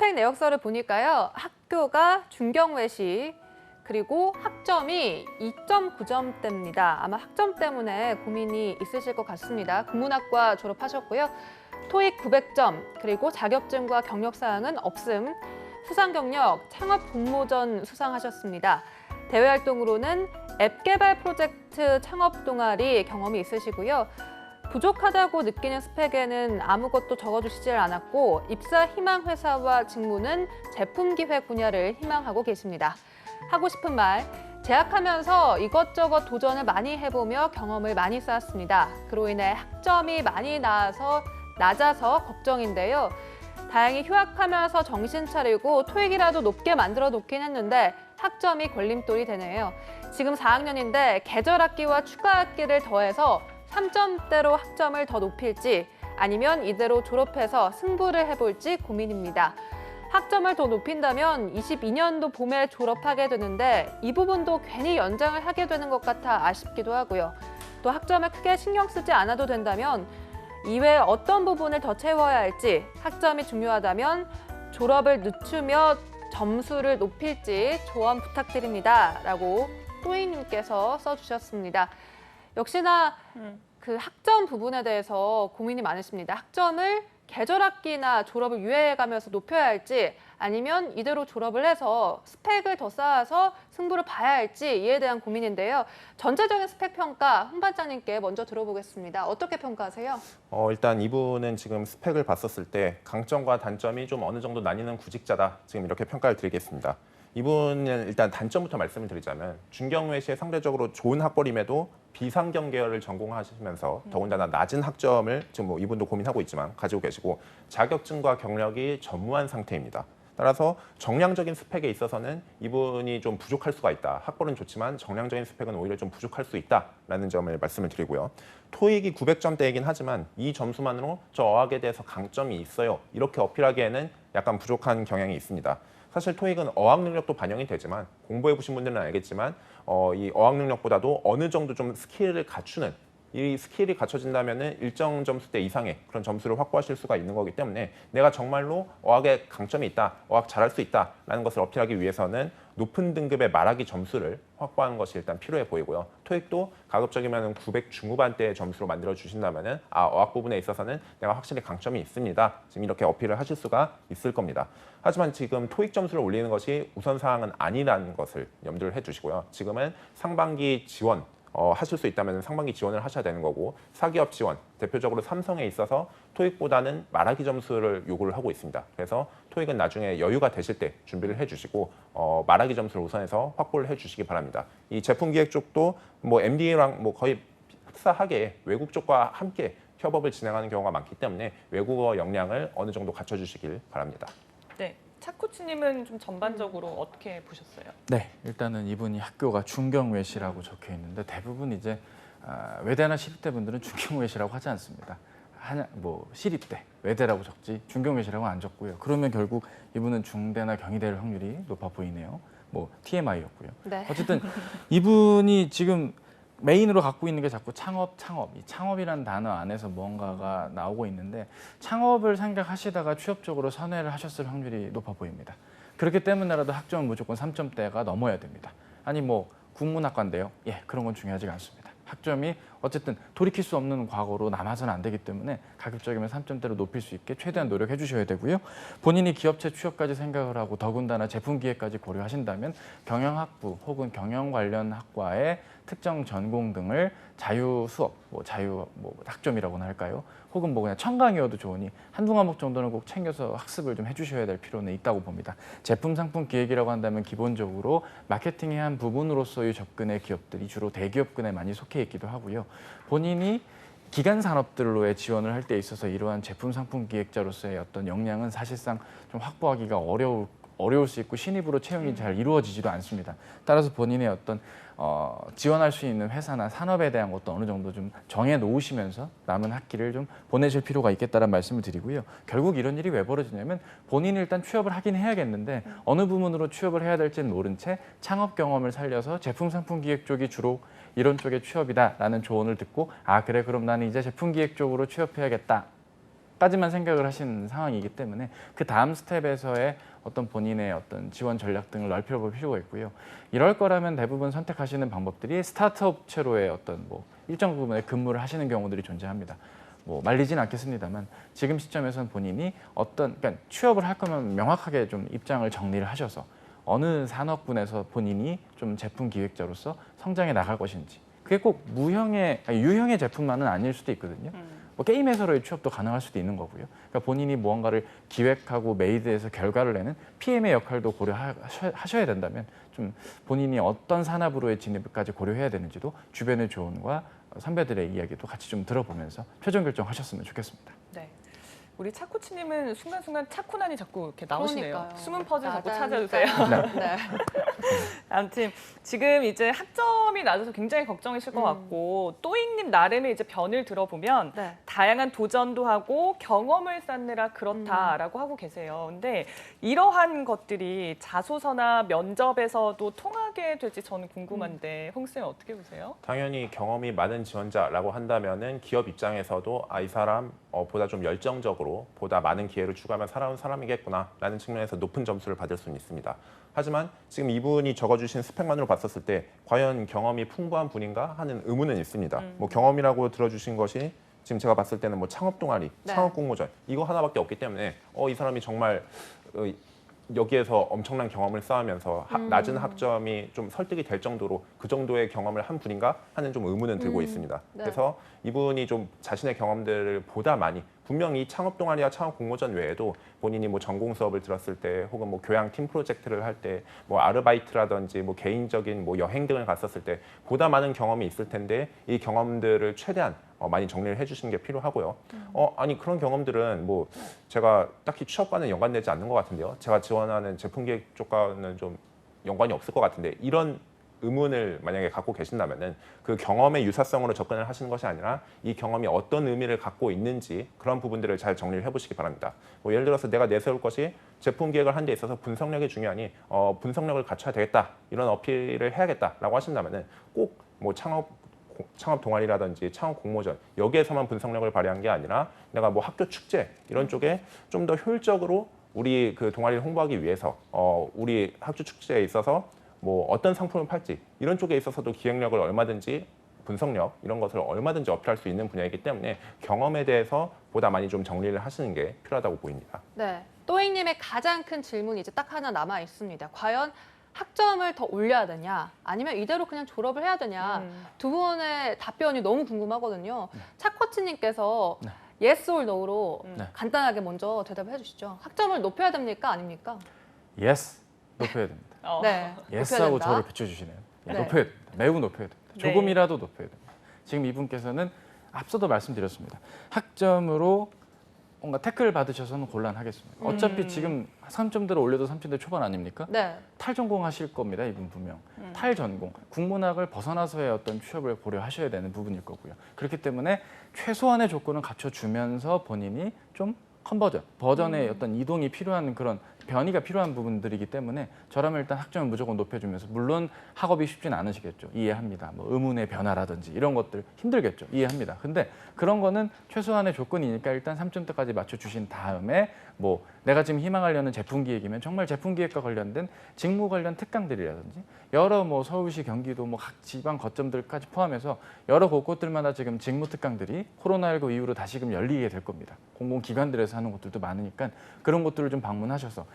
스펙 내역서를 보니까요. 학교가 중경외시, 그리고 학점이 2.9점대입니다. 아마 학점 때문에 고민이 있으실 것 같습니다. 국문학과 졸업하셨고요. 토익 900점, 그리고 자격증과 경력사항은 없음. 수상 경력, 창업 공모전 수상하셨습니다. 대외 활동으로는 앱 개발 프로젝트 창업 동아리 경험이 있으시고요. 부족하다고 느끼는 스펙에는 아무것도 적어주시질 않았고 입사 희망 회사와 직무는 제품 기획 분야를 희망하고 계십니다. 하고 싶은 말, 재학하면서 이것저것 도전을 많이 해보며 경험을 많이 쌓았습니다. 그로 인해 학점이 많이 낮아서 걱정인데요. 다행히 휴학하면서 정신 차리고 토익이라도 높게 만들어 놓긴 했는데 학점이 걸림돌이 되네요. 지금 4학년인데 계절 학기와 추가 학기를 더해서 3점대로 학점을 더 높일지 아니면 이대로 졸업해서 승부를 해볼지 고민입니다. 학점을 더 높인다면 22년도 봄에 졸업하게 되는데 이 부분도 괜히 연장을 하게 되는 것 같아 아쉽기도 하고요. 또 학점을 크게 신경 쓰지 않아도 된다면 이외에 어떤 부분을 더 채워야 할지, 학점이 중요하다면 졸업을 늦추며 점수를 높일지 조언 부탁드립니다. 라고 또이님께서 써주셨습니다. 역시나 그 학점 부분에 대해서 고민이 많으십니다. 학점을 계절 학기나 졸업을 유예해가면서 높여야 할지 아니면 이대로 졸업을 해서 스펙을 더 쌓아서 승부를 봐야 할지 이에 대한 고민인데요. 전체적인 스펙 평가 홍 반장님께 먼저 들어보겠습니다. 어떻게 평가하세요? 일단 이분은 지금 스펙을 봤었을 때 강점과 단점이 좀 어느 정도 나뉘는 구직자다. 지금 이렇게 평가를 드리겠습니다. 이분은 일단 단점부터 말씀을 드리자면 중경외시에 상대적으로 좋은 학벌임에도 비상경 계열을 전공하시면서 더군다나 낮은 학점을 지금 뭐 이분도 고민하고 있지만 가지고 계시고 자격증과 경력이 전무한 상태입니다. 따라서 정량적인 스펙에 있어서는 이분이 좀 부족할 수가 있다. 학벌은 좋지만 정량적인 스펙은 오히려 좀 부족할 수 있다라는 점을 말씀을 드리고요. 토익이 900점대이긴 하지만 이 점수만으로 저 어학에 대해서 강점이 있어요. 이렇게 어필하기에는 약간 부족한 경향이 있습니다. 사실 토익은 어학 능력도 반영이 되지만 공부해 보신 분들은 알겠지만 이 어학 능력보다도 어느 정도 좀 스킬을 갖추는 이 스킬이 갖춰진다면 일정 점수대 이상의 그런 점수를 확보하실 수가 있는 거기 때문에 내가 정말로 어학에 강점이 있다, 어학 잘할 수 있다라는 것을 어필하기 위해서는 높은 등급의 말하기 점수를 확보하는 것이 일단 필요해 보이고요. 토익도 가급적이면 900 중후반대의 점수로 만들어 주신다면 어학 부분에 있어서는 내가 확실히 강점이 있습니다. 지금 이렇게 어필을 하실 수가 있을 겁니다. 하지만 지금 토익 점수를 올리는 것이 우선 사항은 아니라는 것을 염두를 해주시고요. 지금은 상반기 지원 하실 수 있다면 상반기 지원을 하셔야 되는 거고 사기업 지원, 대표적으로 삼성에 있어서 토익보다는 말하기 점수를 요구를 하고 있습니다. 그래서 토익은 나중에 여유가 되실 때 준비를 해주시고 말하기 점수를 우선해서 확보를 해주시기 바랍니다. 이 제품 기획 쪽도 뭐 MD랑 뭐 거의 흡사하게 외국 쪽과 함께 협업을 진행하는 경우가 많기 때문에 외국어 역량을 어느 정도 갖춰주시길 바랍니다. 네. 차코치님은 좀 전반적으로 어떻게 보셨어요? 네, 일단은 이분이 학교가 중경외시라고 적혀 있는데 대부분 이제 외대나 시립대 분들은 중경외시라고 하지 않습니다. 뭐 시립대, 외대라고 적지 중경외시라고 안 적고요. 그러면 결국 이분은 중대나 경희대일 확률이 높아 보이네요. 뭐 TMI였고요. 네. 어쨌든 이분이 지금 메인으로 갖고 있는 게 자꾸 창업. 이 창업이라는 단어 안에서 뭔가가 나오고 있는데 창업을 생각하시다가 취업적으로 선회를 하셨을 확률이 높아 보입니다. 그렇기 때문에라도 학점은 무조건 3점대가 넘어야 됩니다. 아니 뭐 국문학과인데요. 예, 그런 건 중요하지가 않습니다. 학점이 어쨌든 돌이킬 수 없는 과거로 남아서는 안 되기 때문에 가급적이면 3점대로 높일 수 있게 최대한 노력해 주셔야 되고요. 본인이 기업체 취업까지 생각을 하고 더군다나 제품 기획까지 고려하신다면 경영학부 혹은 경영 관련 학과의 특정 전공 등을 자유 수업, 자유 학점이라고나 할까요? 혹은 그냥 청강이어도 좋으니 한두 과목 정도는 꼭 챙겨서 학습을 좀 해주셔야 될 필요는 있다고 봅니다. 제품 상품 기획이라고 한다면 기본적으로 마케팅의 한 부분으로서의 접근의 기업들이 주로 대기업군에 많이 속해 있기도 하고요. 본인이 기간 산업들로의 지원을 할 때 있어서 이러한 제품 상품 기획자로서의 어떤 역량은 사실상 좀 확보하기가 어려울 수 있고 신입으로 채용이 잘 이루어지지도 않습니다. 따라서 본인의 어떤 지원할 수 있는 회사나 산업에 대한 것도 어느 정도 좀 정해 놓으시면서 남은 학기를 좀 보내실 필요가 있겠다는 말씀을 드리고요. 결국 이런 일이 왜 벌어지냐면 본인이 일단 취업을 하긴 해야겠는데 어느 부분으로 취업을 해야 될지는 모른 채 창업 경험을 살려서 제품 상품 기획 쪽이 주로 이런 쪽의 취업이다라는 조언을 듣고 그래 그럼 나는 이제 제품 기획 쪽으로 취업해야겠다. 까지만 생각을 하신 상황이기 때문에 그 다음 스텝에서의 어떤 본인의 어떤 지원 전략 등을 넓혀볼 필요가 있고요. 이럴 거라면 대부분 선택하시는 방법들이 스타트업 업체로의 어떤 뭐 일정 부분의 근무를 하시는 경우들이 존재합니다. 뭐 말리진 않겠습니다만 지금 시점에서는 본인이 어떤 그러니까 취업을 할 거면 명확하게 좀 입장을 정리를 하셔서 어느 산업군에서 본인이 좀 제품 기획자로서 성장해 나갈 것인지 그게 꼭 유형의 제품만은 아닐 수도 있거든요. 뭐 게임 회사로의 취업도 가능할 수도 있는 거고요. 그러니까 본인이 무언가를 기획하고 메이드해서 결과를 내는 PM의 역할도 고려하셔야 된다면 좀 본인이 어떤 산업으로의 진입까지 고려해야 되는지도 주변의 조언과 선배들의 이야기도 같이 좀 들어보면서 최종 결정하셨으면 좋겠습니다. 네. 우리 차코치님은 순간순간 차코난이 자꾸 이렇게 나오시네요. 그러니까요. 숨은 퍼즐 자꾸 나다니까요. 찾아주세요. 네. 아무튼 지금 이제 학점이 낮아서 굉장히 걱정이실 것 같고 또잉님 나름의 이제 변을 들어보면 네. 다양한 도전도 하고 경험을 쌓느라 그렇다라고 하고 계세요. 근데 이러한 것들이 자소서나 면접에서도 통하게 될지 저는 궁금한데 홍 쌤 어떻게 보세요? 당연히 경험이 많은 지원자라고 한다면은 기업 입장에서도 이 사람 보다 좀 열정적으로 보다 많은 기회를 추구하며 살아온 사람이겠구나라는 측면에서 높은 점수를 받을 수는 있습니다. 하지만 지금 이분이 적어주신 스펙만으로 봤었을 때 과연 경험이 풍부한 분인가 하는 의문은 있습니다. 뭐 경험이라고 들어주신 것이 지금 제가 봤을 때는 뭐 창업 동아리, 네. 창업 공모전 이거 하나밖에 없기 때문에 이 사람이 정말 여기에서 엄청난 경험을 쌓으면서 낮은 학점이 좀 설득이 될 정도로 그 정도의 경험을 한 분인가 하는 좀 의문은 들고 있습니다. 네. 그래서 이분이 좀 자신의 경험들을 보다 많이 분명히 창업 동아리와 창업 공모전 외에도 본인이 뭐 전공 수업을 들었을 때 혹은 뭐 교양 팀 프로젝트를 할 때 뭐 아르바이트라든지 뭐 개인적인 뭐 여행 등을 갔었을 때 보다 많은 경험이 있을 텐데 이 경험들을 최대한 많이 정리를 해주시는 게 필요하고요. 아니 그런 경험들은 뭐 제가 딱히 취업과는 연관되지 않는 것 같은데요. 제가 지원하는 제품기획 쪽과는 좀 연관이 없을 것 같은데 이런 의문을 만약에 갖고 계신다면은 그 경험의 유사성으로 접근을 하시는 것이 아니라 이 경험이 어떤 의미를 갖고 있는지 그런 부분들을 잘 정리를 해보시기 바랍니다. 뭐 예를 들어서 내가 내세울 것이 제품 기획을 하는 데 있어서 분석력이 중요하니 분석력을 갖춰야 되겠다 이런 어필을 해야겠다라고 하신다면은 꼭 뭐 창업 동아리라든지 창업 공모전 여기에서만 분석력을 발휘한 게 아니라 내가 뭐 학교 축제 이런 쪽에 좀 더 효율적으로 우리 그 동아리를 홍보하기 위해서 우리 학교 축제에 있어서 뭐 어떤 상품을 팔지 이런 쪽에 있어서도 기획력을 얼마든지 분석력 이런 것을 얼마든지 어필할 수 있는 분야이기 때문에 경험에 대해서 보다 많이 좀 정리를 하시는 게 필요하다고 보입니다. 네. 또잉님의 가장 큰 질문이 이제 딱 하나 남아 있습니다. 과연 학점을 더 올려야 되냐, 아니면 이대로 그냥 졸업을 해야 되냐. 두 분의 답변이 너무 궁금하거든요. 차코치님께서 yes or no로 간단하게 먼저 대답을 해주시죠. 학점을 높여야 됩니까, 아닙니까? Yes, 높여야 됩니다. 네. Yes하고 높여야 저를 된다. 비춰주시네요. 네. 높여야 됩니다. 매우 높여야 됩니다. 네. 조금이라도 높여야 됩니다. 지금 이분께서는 앞서도 말씀드렸습니다. 학점으로 뭔가 태클 받으셔서는 곤란하겠습니다. 어차피 지금 3점대로 올려도 30대 초반 아닙니까? 네. 탈전공하실 겁니다. 이분 분명. 탈전공. 국문학을 벗어나서의 어떤 취업을 고려하셔야 되는 부분일 거고요. 그렇기 때문에 최소한의 조건을 갖춰주면서 본인이 좀 버전의 어떤 이동이 필요한 그런 변이가 필요한 부분들이기 때문에 저라면 일단 학점을 무조건 높여주면서 물론 학업이 쉽진 않으시겠죠. 이해합니다. 뭐 의문의 변화라든지 이런 것들 힘들겠죠. 이해합니다. 근데 그런 거는 최소한의 조건이니까 일단 3점대까지 맞춰주신 다음에 뭐 내가 지금 희망하려는 제품 기획이면 정말 제품 기획과 관련된 직무 관련 특강들이라든지 여러 뭐 서울시, 경기도 뭐 각 지방 거점들까지 포함해서 여러 곳곳들마다 지금 직무 특강들이 코로나19 이후로 다시금 열리게 될 겁니다. 공공기관들에서 하는 것들도 많으니까 그런 것들을 좀 방문하셔서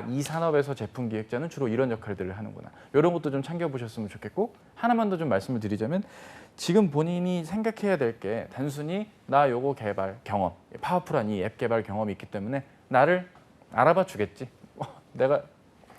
이 산업에서 제품 기획자는 주로 이런 역할들을 하는구나. 이런 것도 좀 챙겨보셨으면 좋겠고 하나만 더 좀 말씀을 드리자면 지금 본인이 생각해야 될 게 단순히 나 요거 개발 경험, 파워풀한 이 앱 개발 경험이 있기 때문에 나를 알아봐 주겠지. 내가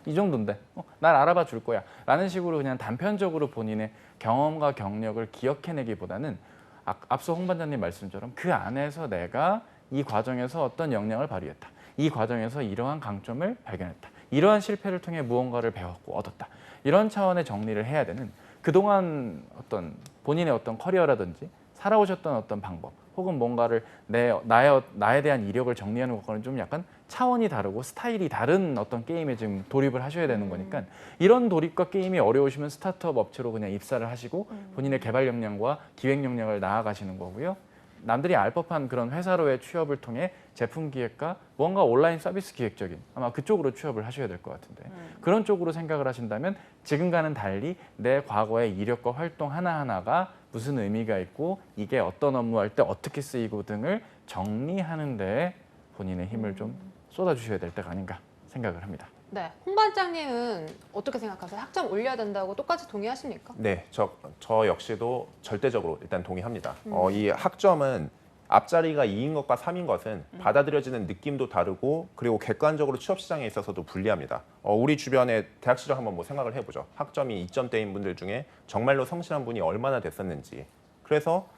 이 정도인데 날 알아봐 줄 거야 라는 식으로 그냥 단편적으로 본인의 경험과 경력을 기억해내기보다는 앞서 홍 반장님 말씀처럼 그 안에서 내가 이 과정에서 어떤 역량을 발휘했다. 이 과정에서 이러한 강점을 발견했다. 이러한 실패를 통해 무언가를 배웠고 얻었다. 이런 차원의 정리를 해야 되는 그동안 어떤 본인의 어떤 커리어라든지 살아오셨던 어떤 방법 혹은 뭔가를 나에 대한 이력을 정리하는 것과는 좀 약간 차원이 다르고 스타일이 다른 어떤 게임에 지금 돌입을 하셔야 되는 거니까 이런 돌입과 게임이 어려우시면 스타트업 업체로 그냥 입사를 하시고 본인의 개발 역량과 기획 역량을 나아가시는 거고요. 남들이 알 법한 그런 회사로의 취업을 통해 제품 기획과 무언가 온라인 서비스 기획적인 아마 그쪽으로 취업을 하셔야 될 것 같은데 그런 쪽으로 생각을 하신다면 지금과는 달리 내 과거의 이력과 활동 하나하나가 무슨 의미가 있고 이게 어떤 업무할 때 어떻게 쓰이고 등을 정리하는 데 본인의 힘을 좀 쏟아주셔야 될 때가 아닌가 생각을 합니다. 네, 홍 반장님은 어떻게 생각하세요? 학점 올려야 된다고 똑같이 동의하십니까? 네, 저 역시도 절대적으로 일단 동의합니다. 이 학점은 앞자리가 2인 것과 3인 것은 받아들여지는 느낌도 다르고 그리고 객관적으로 취업 시장에 있어서도 불리합니다. 우리 주변에 대학 시절 한번 뭐 생각을 해보죠. 학점이 2점대인 분들 중에 정말로 성실한 분이 얼마나 됐었는지. 그래서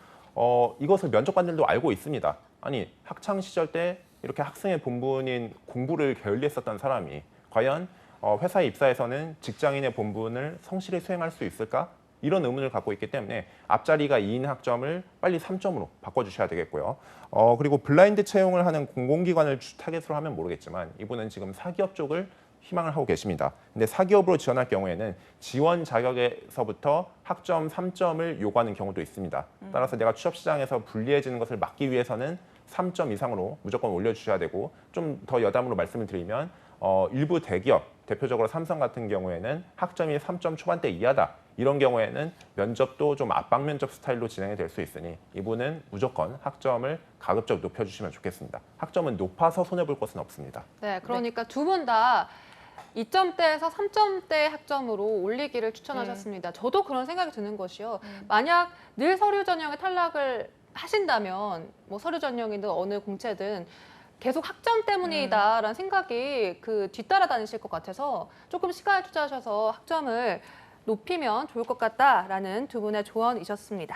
이것을 면접관들도 알고 있습니다. 아니 학창 시절 때 이렇게 학생의 본분인 공부를 게을리했었던 사람이 과연 회사에 입사해서는 직장인의 본분을 성실히 수행할 수 있을까? 이런 의문을 갖고 있기 때문에 앞자리가 2인 학점을 빨리 3점으로 바꿔주셔야 되겠고요. 그리고 블라인드 채용을 하는 공공기관을 타겟으로 하면 모르겠지만 이분은 지금 사기업 쪽을 희망을 하고 계십니다. 근데 사기업으로 지원할 경우에는 지원 자격에서부터 학점 3점을 요구하는 경우도 있습니다. 따라서 내가 취업 시장에서 불리해지는 것을 막기 위해서는 3점 이상으로 무조건 올려주셔야 되고 좀 더 여담으로 말씀을 드리면 일부 대기업, 대표적으로 삼성 같은 경우에는 학점이 3점 초반대 이하다. 이런 경우에는 면접도 좀 압박 면접 스타일로 진행이 될 수 있으니 이분은 무조건 학점을 가급적 높여주시면 좋겠습니다. 학점은 높아서 손해볼 것은 없습니다. 네, 그러니까 두 분 다 2점대에서 3점대 학점으로 올리기를 추천하셨습니다. 저도 그런 생각이 드는 것이요. 만약 늘 서류 전형에 탈락을 하신다면 뭐 서류 전형이든 어느 공채든 계속 학점 때문이다라는 생각이 그 뒤따라 다니실 것 같아서 조금 시간을 투자하셔서 학점을 높이면 좋을 것 같다라는 두 분의 조언이셨습니다.